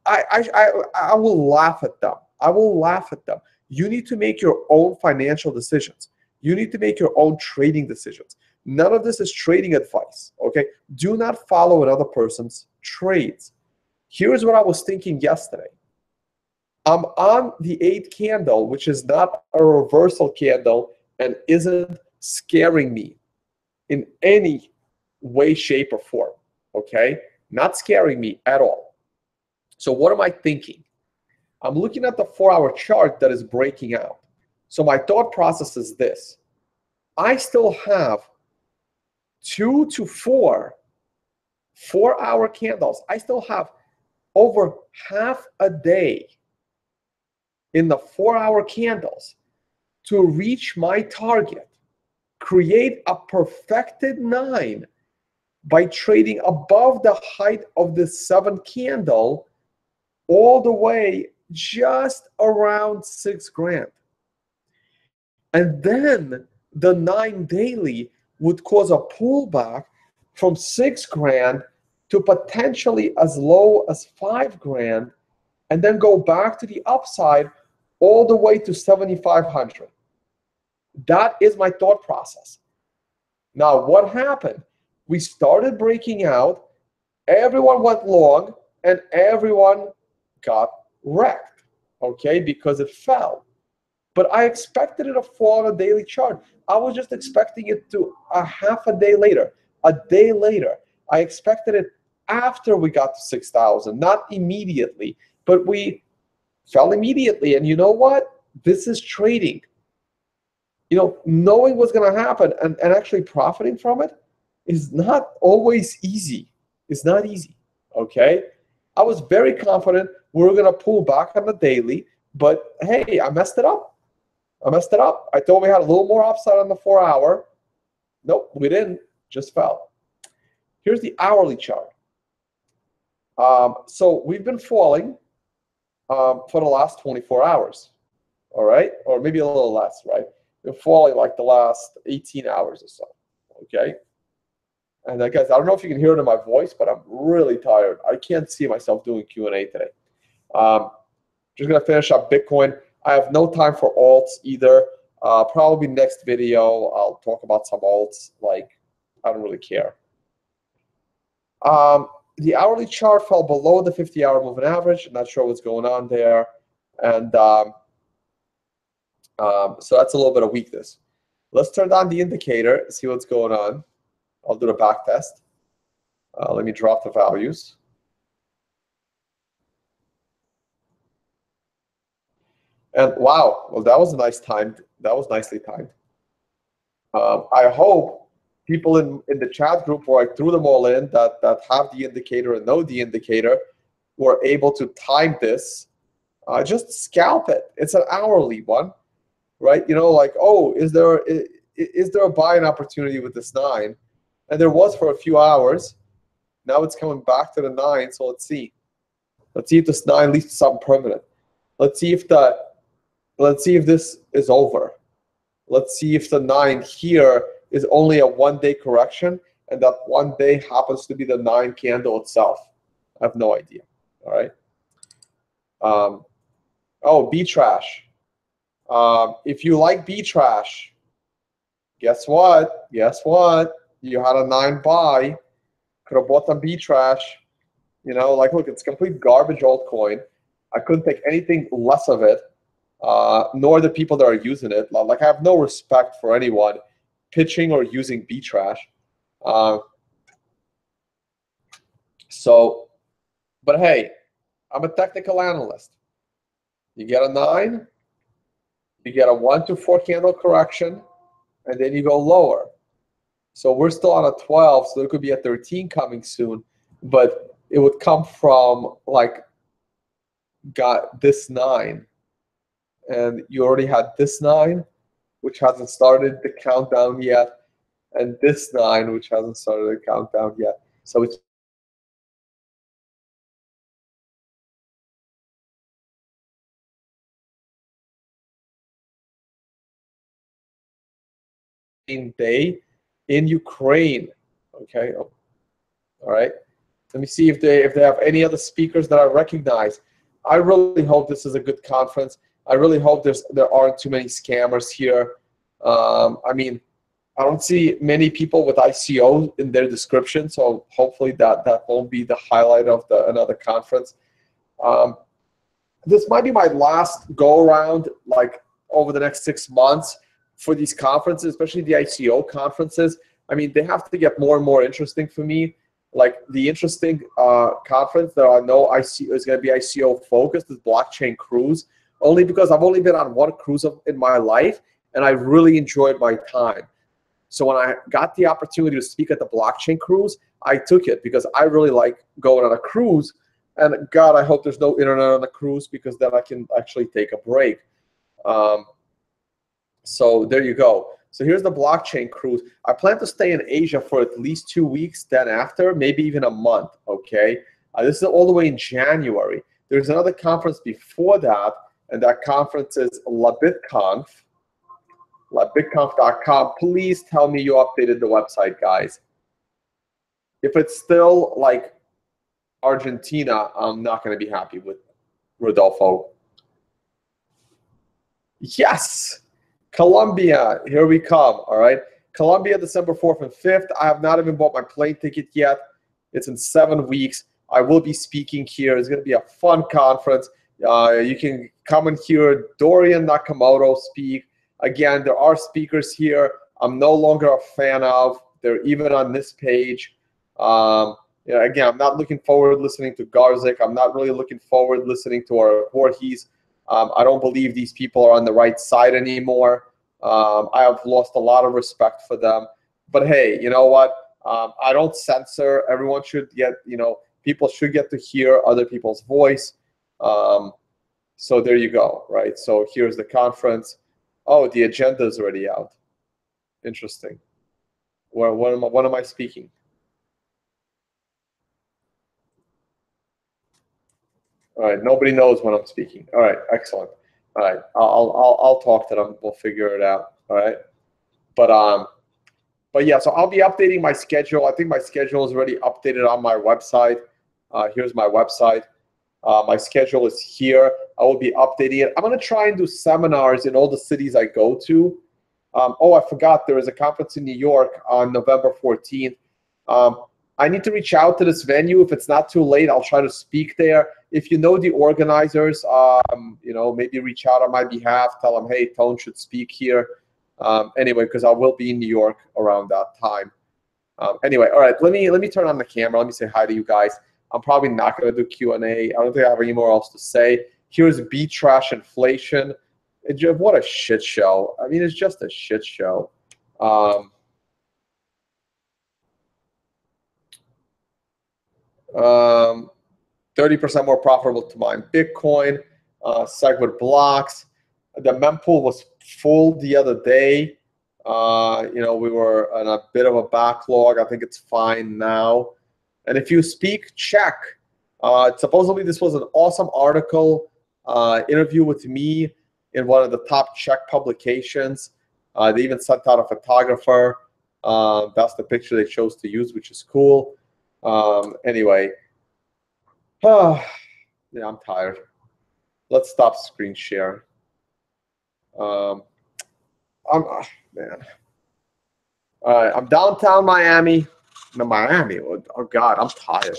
I will laugh at them. I will laugh at them. You need to make your own financial decisions. You need to make your own trading decisions. None of this is trading advice, okay? Do not follow another person's trades. Here's what I was thinking yesterday. I'm on the 8th candle, which is not a reversal candle and isn't scaring me in any way, shape, or form, okay? Not scaring me at all. So what am I thinking? I'm looking at the 4-hour chart that is breaking out. So my thought process is this. I still have 2 to 4 4-hour candles. I still have over half a day in the 4-hour candles to reach my target, create a perfected 9 by trading above the height of the 7th candle all the way just around 6 grand. And then the 9 daily would cause a pullback from 6 grand to potentially as low as 5 grand, and then go back to the upside all the way to 7,500. That is my thought process. Now, what happened? We started breaking out, everyone went long, and everyone got wrecked, okay, because it fell. But I expected it to fall on a daily chart. I was just expecting it to a half a day later, a day later. I expected it after we got to 6,000, not immediately, but we fell immediately. And you know what? This is trading. You know, knowing what's going to happen and actually profiting from it is not always easy. It's not easy, okay? I was very confident we were going to pull back on the daily, but hey, I messed it up. I messed it up. I thought we had a little more upside on the 4-hour. Nope, we didn't. Just fell. Here's the hourly chart. So we've been falling for the last 24 hours, all right? Or maybe a little less, right? We've been falling like the last 18 hours or so, okay? And guys, I don't know if you can hear it in my voice, but I'm really tired. I can't see myself doing Q&A today. Just going to finish up Bitcoin. I have no time for alts either. Probably next video, I'll talk about some alts. Like, I don't really care. The hourly chart fell below the 50-hour moving average. I'm not sure what's going on there. And so that's a little bit of weakness. Let's turn on the indicator, see what's going on. I'll do the back test. Let me drop the values. And wow, well, that was nice timed. That was nicely timed. I hope people in the chat group where I threw them all in that have the indicator and know the indicator were able to time this. Just scalp it. It's an hourly one, right? You know, like, oh, is there a buying opportunity with this 9? And there was for a few hours. Now it's coming back to the 9. So let's see. Let's see if this 9 leads to something permanent. Let's see if this is over. Let's see if the 9 here is only a 1-day correction, and that 1 day happens to be the 9 candle itself. I have no idea. All right. Oh, B-Trash. If you like B-Trash, guess what? Guess what? You had a 9 buy. Could have bought some B-Trash. You know, like, look, it's complete garbage altcoin. I couldn't take anything less of it, nor the people that are using it. Like, I have no respect for anyone pitching or using B-Trash. But hey, I'm a technical analyst. You get a 9, you get a 1 to 4 candle correction, and then you go lower. So we're still on a 12, so there could be a 13 coming soon, but it would come from, like, got this 9, and you already had this 9, which hasn't started the countdown yet, and this 9, which hasn't started the countdown yet. So it's day in Ukraine. Okay, all right. Let me see if they have any other speakers that I recognize. I really hope this is a good conference. I really hope there aren't too many scammers here. I mean, I don't see many people with ICO in their description, so hopefully that won't be the highlight of another conference. This might be my last go around, like over the next 6 months for these conferences, especially the ICO conferences. I mean, they have to get more and more interesting for me. Like the interesting conference that I know ICO is going to be ICO focused is Blockchain Cruise, only because I've only been on one cruise in my life, and I really enjoyed my time. So when I got the opportunity to speak at the Blockchain Cruise, I took it because I really like going on a cruise. And God, I hope there's no internet on the cruise, because then I can actually take a break. So there you go. So here's the Blockchain Cruise. I plan to stay in Asia for at least 2 weeks, then after, maybe even a month, okay? This is all the way in January. There's another conference before that, and that conference is LaBitConf, labitconf.com. Please tell me you updated the website, guys. If it's still like Argentina, I'm not going to be happy with Rodolfo. Yes! Colombia, here we come, all right? Colombia, December 4th and 5th. I have not even bought my plane ticket yet. It's in 7 weeks. I will be speaking here. It's going to be a fun conference. You can come and hear Dorian Nakamoto speak. Again, there are speakers here I'm no longer a fan of. They're even on this page. Again, I'm not looking forward listening to Garzik. I'm not really looking forward listening to our Voorhees. I don't believe these people are on the right side anymore. I have lost a lot of respect for them. But hey, you know what? I don't censor. Everyone should get, people should get to hear other people's voice. So there you go, right? So here's the conference. Oh, the agenda is already out. Interesting. What am I speaking? All right, nobody knows when I'm speaking. All right, excellent. All right, I'll talk to them. We'll figure it out. All right, but yeah, so I'll be updating my schedule. I think my schedule is already updated on my website. Here's my website. My schedule is here. I will be updating it. I'm gonna try and do seminars in all the cities I go to. Oh, I forgot, there is a conference in New York on November 14th. I need to reach out to this venue. If it's not too late, I'll try to speak there. If you know the organizers, maybe reach out on my behalf. Tell them, hey, Tone should speak here. Anyway, because I will be in New York around that time. Anyway, all right. Let me turn on the camera. Let me say hi to you guys. I'm probably not going to do Q&A. I don't think I have any more else to say. Here's B Trash Inflation. What a shit show. I mean, it's just a shit show. 30% more profitable to mine Bitcoin. Segwit blocks. The mempool was full the other day. We were on a bit of a backlog. I think it's fine now. And if you speak Czech, supposedly this was an awesome article, interview with me in one of the top Czech publications. They even sent out a photographer. That's the picture they chose to use, which is cool. Anyway, yeah, I'm tired. Let's stop screen share. Man. All right, I'm downtown Miami. No, Miami. Oh God, I'm tired.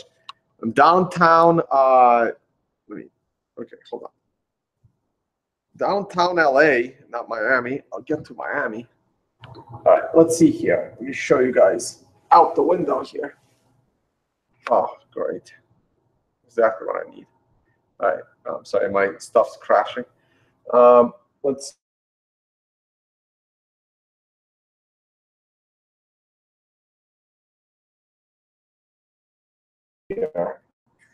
I'm downtown. Okay, hold on. Downtown LA, not Miami. I'll get to Miami. All right, let's see here. Let me show you guys out the window here. Oh, great. Exactly what I need. All right, I'm sorry, my stuff's crashing. Let's here.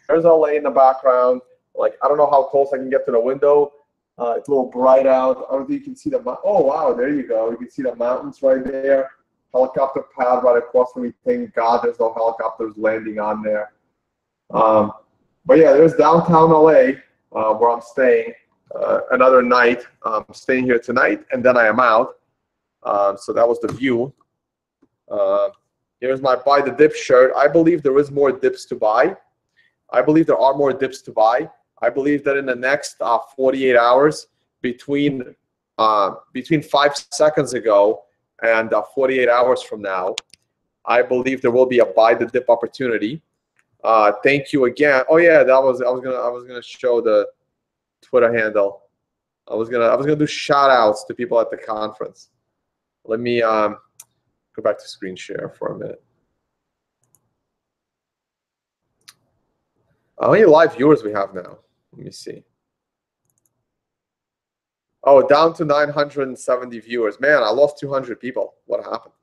There's LA in the background. Like, I don't know how close I can get to the window. It's a little bright out. I don't think you can see the oh wow, there you go. You can see the mountains right there. Helicopter pad right across from me. Thank God there's no helicopters landing on there. But yeah, there's downtown LA where I'm staying. Another night. I'm staying here tonight, and then I am out. So that was the view. Here's my buy the dip shirt. I believe there is more dips to buy. I believe there are more dips to buy. I believe that in the next 48 hours, between 5 seconds ago and 48 hours from now, I believe there will be a buy the dip opportunity. Thank you again. Oh yeah, I was gonna show the Twitter handle. I was gonna do shout outs to people at the conference. Let me go back to screen share for a minute. How many live viewers we have now? Let me see. Oh, down to 970 viewers. Man, I lost 200 people. What happened?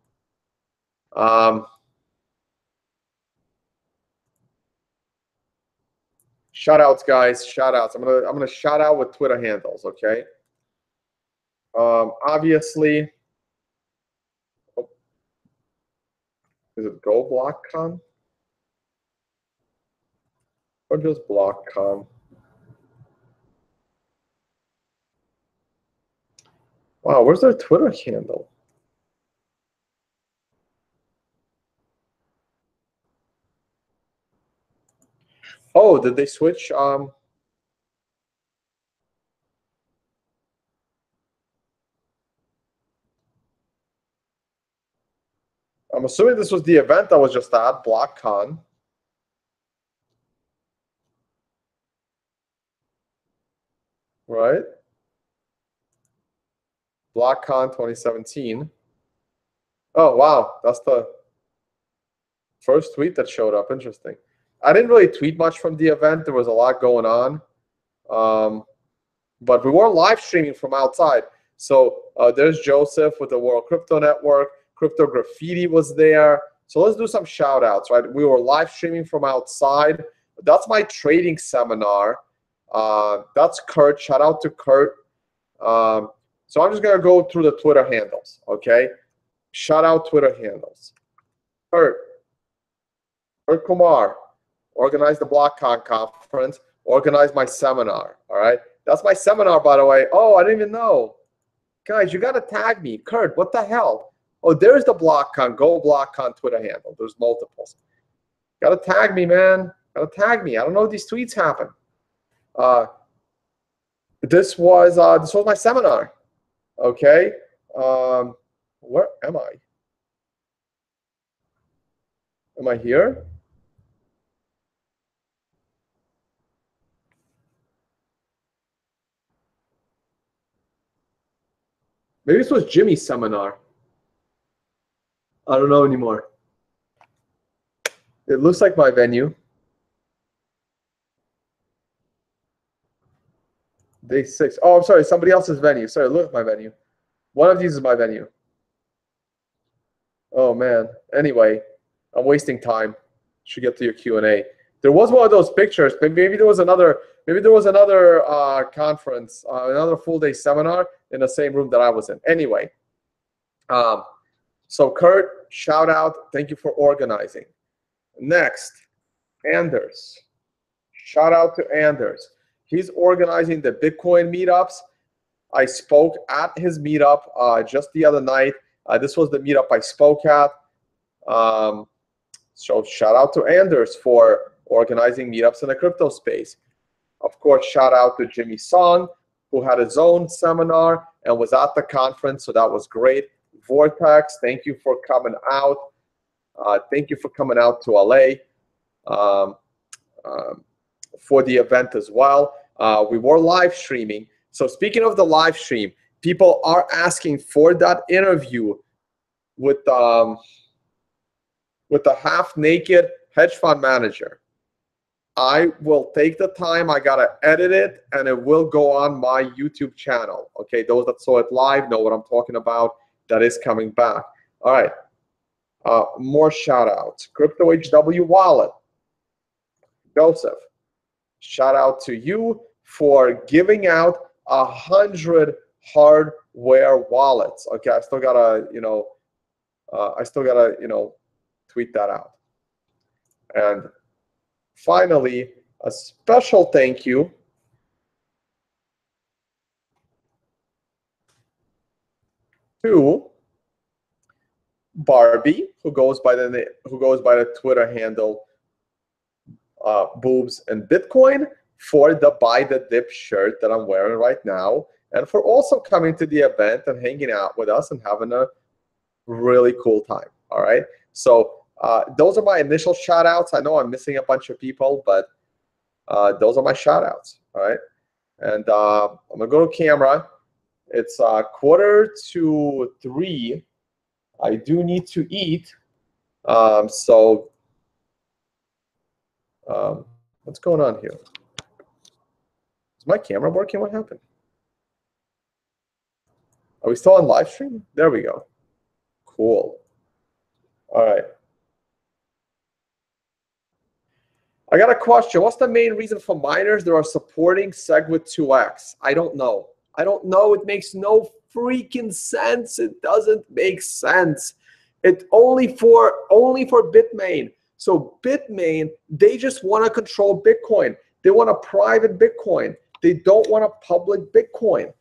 Shout outs, guys. Shout outs. I'm gonna shout out with Twitter handles. Okay. Obviously, is it Go BlockCon or just BlockCon? Wow, where's their Twitter handle? Oh, did they switch? I'm assuming this was the event that was just at BlockCon. Right? BlockCon 2017. Oh, wow. That's the first tweet that showed up. Interesting. I didn't really tweet much from the event. There was a lot going on. But we were live streaming from outside. So there's Joseph with the World Crypto Network. Crypto Graffiti was there. So let's do some shout outs, right? We were live streaming from outside. That's my trading seminar. That's Kurt. Shout out to Kurt. So I'm just going to go through the Twitter handles, okay? Shout out Twitter handles. Kurt Kumar organized the BlockCon conference, organized my seminar, all right? That's my seminar, by the way. Oh, I didn't even know. Guys, you got to tag me. Kurt, what the hell? Oh, there's the BlockCon, Go BlockCon Twitter handle. There's multiples. Got to tag me, man. Got to tag me. I don't know if these tweets happen. This was my seminar. Okay. Where am I? Am I here? Maybe this was Jimmy's seminar. I don't know anymore. It looks like my venue. Day 6. Oh, I'm sorry. Somebody else's venue. Sorry, look at my venue. One of these is my venue. Oh, man. Anyway, I'm wasting time. Should get to your Q&A. There was one of those pictures. Maybe there was another. Maybe there was another conference, another full-day seminar in the same room that I was in. Anyway, so Kurt, shout out. Thank you for organizing. Next, Anders. Shout out to Anders. He's organizing the Bitcoin meetups. I spoke at his meetup just the other night. This was the meetup I spoke at. So shout out to Anders for organizing meetups in the crypto space. Of course, shout out to Jimmy Song, who had his own seminar and was at the conference, so that was great. Vortex, thank you for coming out. Thank you for coming out to LA for the event as well. We were live streaming. So speaking of the live stream, people are asking for that interview with the half-naked hedge fund manager. I will take the time. I gotta edit it, and it will go on my YouTube channel. Okay, those that saw it live know what I'm talking about. That is coming back. All right, more shout outs. Crypto HW Wallet. Joseph, shout out to you for giving out 100 hardware wallets. Okay, I still gotta, tweet that out. And finally, a special thank you to Barbie, who goes by the Twitter handle Boobs and Bitcoin, for the Buy the Dip shirt that I'm wearing right now, and for also coming to the event and hanging out with us and having a really cool time. All right. So those are my initial shout outs. I know I'm missing a bunch of people, but those are my shout outs. All right. And I'm going to go to camera. It's 2:45. I do need to eat. What's going on here? Is my camera working? What happened? Are we still on live stream? There we go. Cool. All right. I got a question. What's the main reason for miners that are supporting SegWit2x? I don't know. I don't know. It makes no freaking sense. It doesn't make sense. It's only for Bitmain. So Bitmain, they just want to control Bitcoin. They want a private Bitcoin. They don't want a public Bitcoin.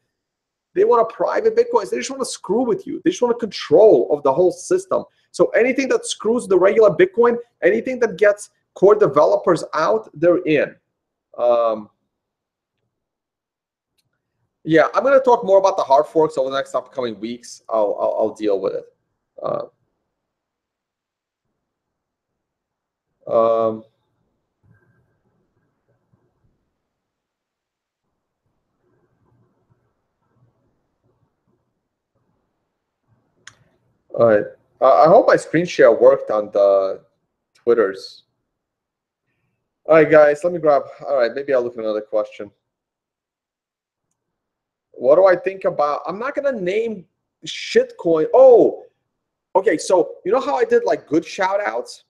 They want a private Bitcoin. They just want to screw with you. They just want control of the whole system. So anything that screws the regular Bitcoin, anything that gets core developers out, they're in. Yeah, I'm going to talk more about the hard forks over the next upcoming weeks. I'll deal with it. All right. I hope my screen share worked on the Twitters. All right, guys, let me grab. All right, maybe I'll look at another question. What do I think about? I'm not going to name shitcoin. Oh, okay. So you know how I did like good shout outs?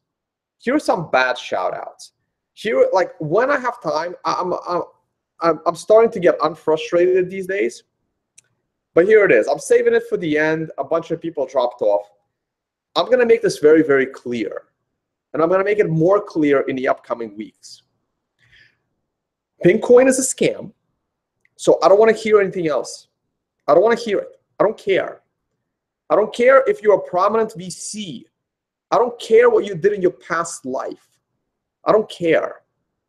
Here are some bad shout outs. Here, like when I have time, I'm starting to get unfrustrated these days. But here it is. I'm saving it for the end. A bunch of people dropped off. I'm going to make this very, very clear. And I'm going to make it more clear in the upcoming weeks. Bitcoin is a scam. So I don't want to hear anything else. I don't want to hear it. I don't care. I don't care if you're a prominent VC. I don't care what you did in your past life. I don't care.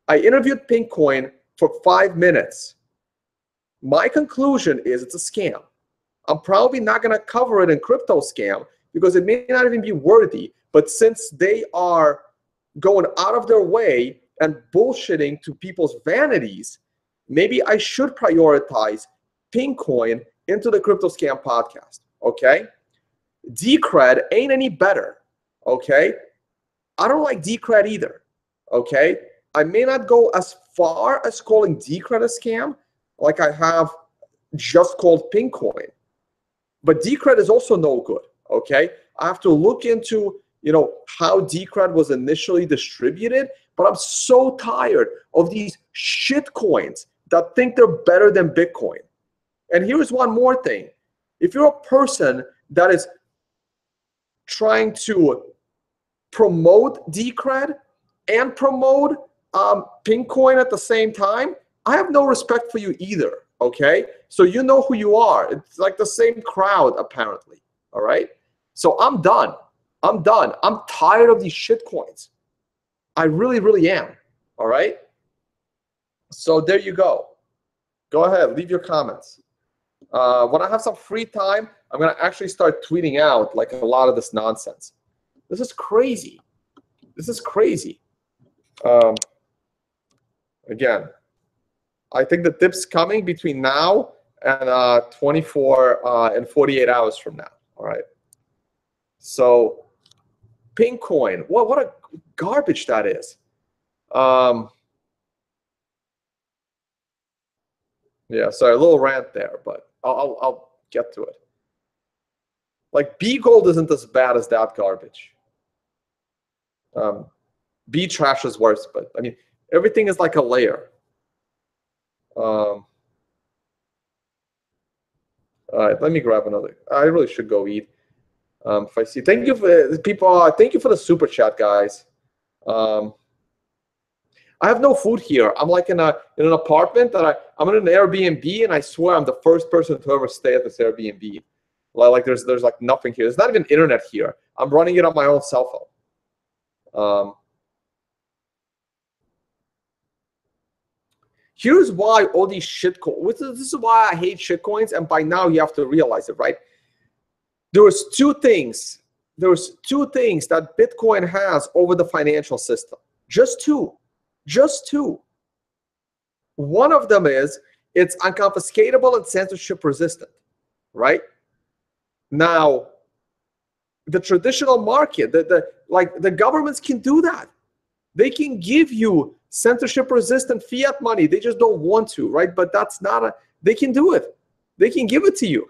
I interviewed Bitcoin for 5 minutes. My conclusion is it's a scam. I'm probably not going to cover it in crypto scam because it may not even be worthy. But since they are going out of their way and bullshitting to people's vanities, maybe I should prioritize Bitcoin into the Crypto Scam podcast, okay? Decred ain't any better, okay? I don't like Decred either, okay? I may not go as far as calling Decred a scam like I have just called Bitcoin. But Decred is also no good, okay? I have to look into, how Decred was initially distributed, but I'm so tired of these shit coins that think they're better than Bitcoin. And here's one more thing. If you're a person that is trying to promote Decred and promote Bitcoin at the same time, I have no respect for you either, okay? So you know who you are. It's like the same crowd, apparently, all right? So I'm done. I'm done. I'm tired of these shit coins. I really, really am, all right? So there you go. Go ahead, leave your comments. When I have some free time, I'm going to actually start tweeting out like a lot of this nonsense. This is crazy. This is crazy. Again, I think the dip's coming between now and 24 and 48 hours from now. All right. So Bitcoin, what a garbage that is. Yeah, sorry, a little rant there, but I'll get to it. Like B gold isn't as bad as that garbage. B trash is worse, but I mean everything is like a layer. All right, let me grab another. I really should go eat. If I see, thank you for people. Thank you for the super chat, guys. I have no food here. I'm like in an apartment that I'm in an Airbnb, and I swear I'm the first person to ever stay at this Airbnb. Like there's like nothing here. There's not even internet here. I'm running it on my own cell phone. Here's why all these shitcoins. This is why I hate shitcoins, and by now you have to realize it, right? There's two things that Bitcoin has over the financial system. Just two. One of them is it's unconfiscatable and censorship resistant, right? Now, the traditional market, the governments can do that. They can give you censorship resistant fiat money. They just don't want to, right? But that's not they can do it. They can give it to you.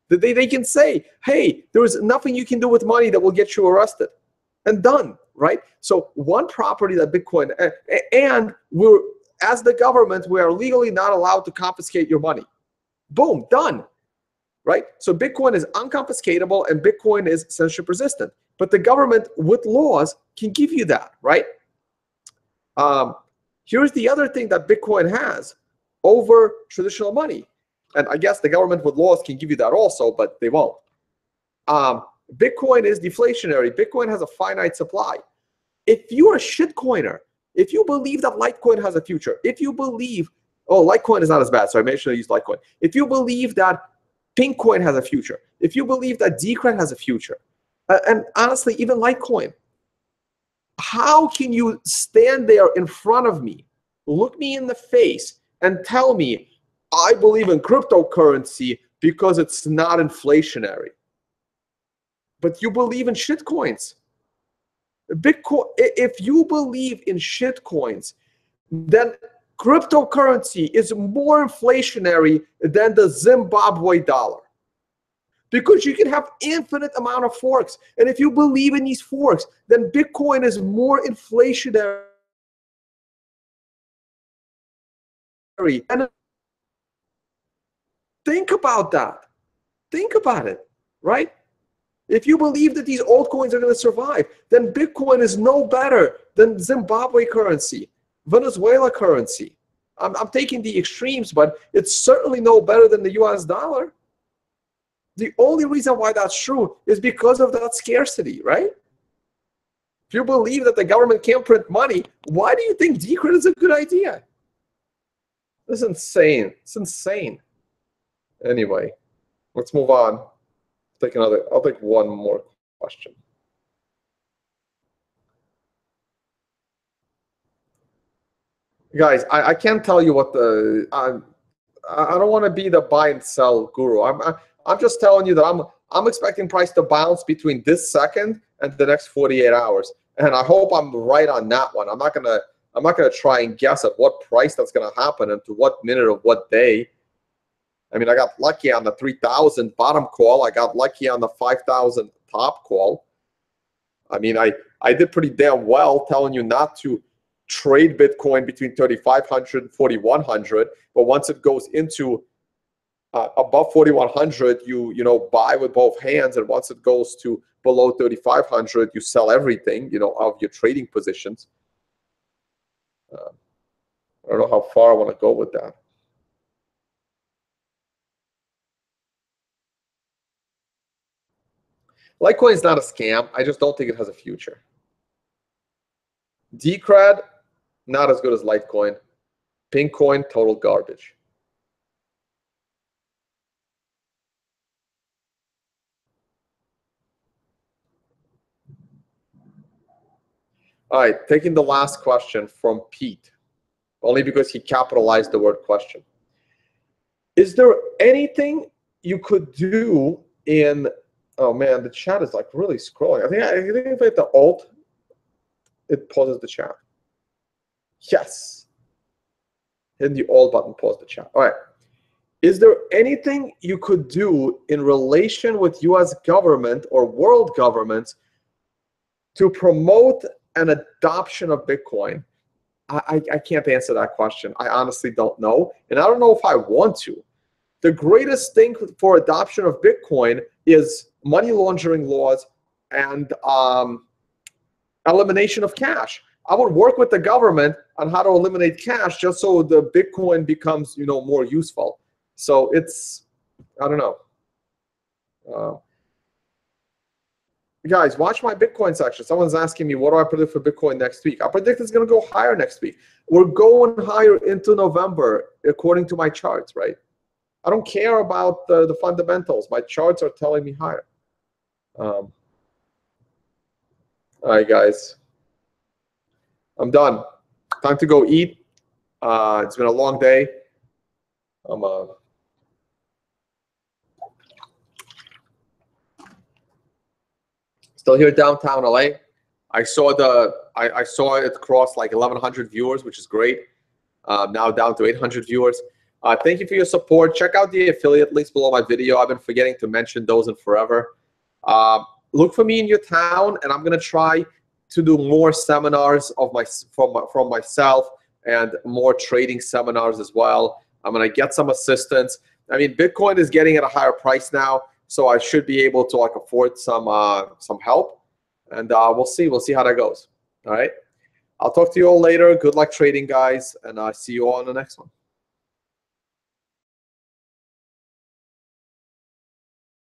They can say, hey, there is nothing you can do with money that will get you arrested. And done, right? So one property that Bitcoin, and we're, as the government, we are legally not allowed to confiscate your money. Boom, done, right? So Bitcoin is unconfiscatable and Bitcoin is censorship resistant. But the government with laws can give you that, right? Here's the other thing that Bitcoin has over traditional money. And I guess the government with laws can give you that also, but they won't. Bitcoin is deflationary. Bitcoin has a finite supply. If you're a shitcoiner, if you believe that Litecoin has a future, if you believe, oh, Litecoin is not as bad, so I made sure to use Litecoin. If you believe that Pinkcoin has a future, if you believe that Decred has a future, and honestly, even Litecoin, how can you stand there in front of me, look me in the face, and tell me, I believe in cryptocurrency because it's not inflationary? But you believe in shitcoins. Bitcoin, if you believe in shitcoins, then cryptocurrency is more inflationary than the Zimbabwe dollar. Because you can have infinite amount of forks. And if you believe in these forks, then Bitcoin is more inflationary. And think about that. Think about it, right? If you believe that these altcoins are going to survive, then Bitcoin is no better than Zimbabwe currency, Venezuela currency. I'm taking the extremes, but it's certainly no better than the US dollar. The only reason why that's true is because of that scarcity, right? If you believe that the government can't print money, why do you think Decred is a good idea? This is insane. It's insane. Anyway, let's move on. I'll take one more question. Guys, I can't tell you what the I don't want to be the buy and sell guru. I'm just telling you that I'm expecting price to bounce between this second and the next 48 hours, and I hope I'm right on that one. I'm not gonna try and guess at what price that's gonna happen and to what minute of what day. I mean, I got lucky on the 3,000 bottom call. I got lucky on the 5,000 top call. I mean, I did pretty damn well telling you not to trade Bitcoin between 3,500 and 4,100. But once it goes into above 4,100, you know, buy with both hands. And once it goes to below 3,500, you sell everything, you know, of your trading positions. I don't know how far I want to go with that. Litecoin is not a scam. I just don't think it has a future. Decred, not as good as Litecoin. Pinkcoin, total garbage. All right, taking the last question from Pete, only because he capitalized the word question. Is there anything you could do in, oh man, the chat is like really scrolling. I think if I hit the Alt, it pauses the chat. Yes. Hitting the Alt button, pause the chat. All right. Is there anything you could do in relation with US government or world governments to promote an adoption of Bitcoin? I can't answer that question. I honestly don't know. And I don't know if I want to. The greatest thing for adoption of Bitcoin is money laundering laws and elimination of cash. I would work with the government on how to eliminate cash just so the Bitcoin becomes, you know, more useful. So it's, I don't know. Guys, watch my Bitcoin section. Someone's asking me, what do I predict for Bitcoin next week? I predict it's going to go higher next week. We're going higher into November, according to my charts, right? I don't care about the fundamentals. My charts are telling me higher. All right, guys. I'm done. Time to go eat. It's been a long day. I'm still here downtown LA. I saw I saw it cross like 1,100 viewers, which is great. Now down to 800 viewers. Thank you for your support. Check out the affiliate links below my video. I've been forgetting to mention those in forever. Look for me in your town, and I'm gonna try to do more seminars of from myself and more trading seminars as well. I'm gonna get some assistance. I mean, Bitcoin is getting at a higher price now, so I should be able to like afford some help, and we'll see how that goes. All right, I'll talk to you all later. Good luck trading, guys, and I'll see you all on the next one.